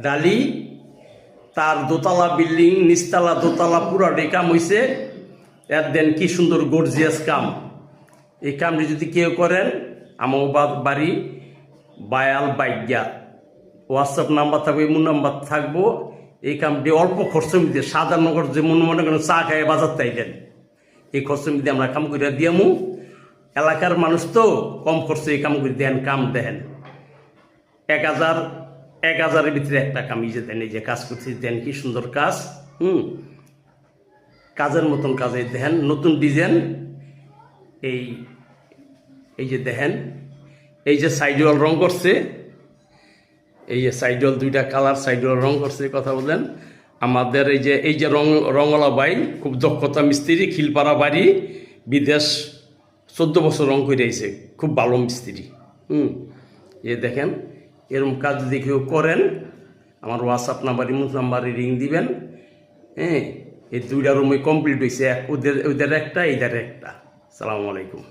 ডালি তার দোতলা বিল্ডিং নিচতলা দোতলা পুরাটাই কাম হয়েছে। এর দেন কি সুন্দর গর্জিয়াস কাম। এই কামটি যদি কেউ করেন আমার বাড়ি বায়াল বাইজ্ঞা হোয়াটসঅ্যাপ নাম্বার থাকবে, এমন নাম্বার থাকবো। এই কামটি অল্প খরচের মধ্যে সাধারণনগর যে মনে করেন চা খায় বাজার তাইলেন এই খরচের মধ্যে আমরা কাম করে দিয়ামু। এলাকার মানুষ তো কম খরচে এই কাম করে দেন, কাম দেন 1000-1000-এর ভিতরে একটা কাম যে দেন। এই যে কাজ করছি দেন কি সুন্দর কাজ। কাজের মতন কাজে দেখেন নতুন ডিজাইন। এই যে দেখেন এই যে সাইডওয়াল রং করছে, এই যে সাইডওয়াল দুইটা কালার সাইডওয়াল রং করছে। কথা বলেন আমাদের এই যে রঙওয়ালা ভাই খুব দক্ষতা মিস্ত্রি, খিলপাড়া বাড়ি, বিদেশ 14 বছর রং করে আইছে, খুব ভালো মিস্ত্রি। এ দেখেন এরকম কাজ যদি কেউ করেন আমার হোয়াটসঅ্যাপ নাম্বার ইমো নাম্বারে রিং দিবেন। এই 2টা রুমই কমপ্লিট হয়েছে, ওদের একটা এদের একটা। আসসালামু আলাইকুম।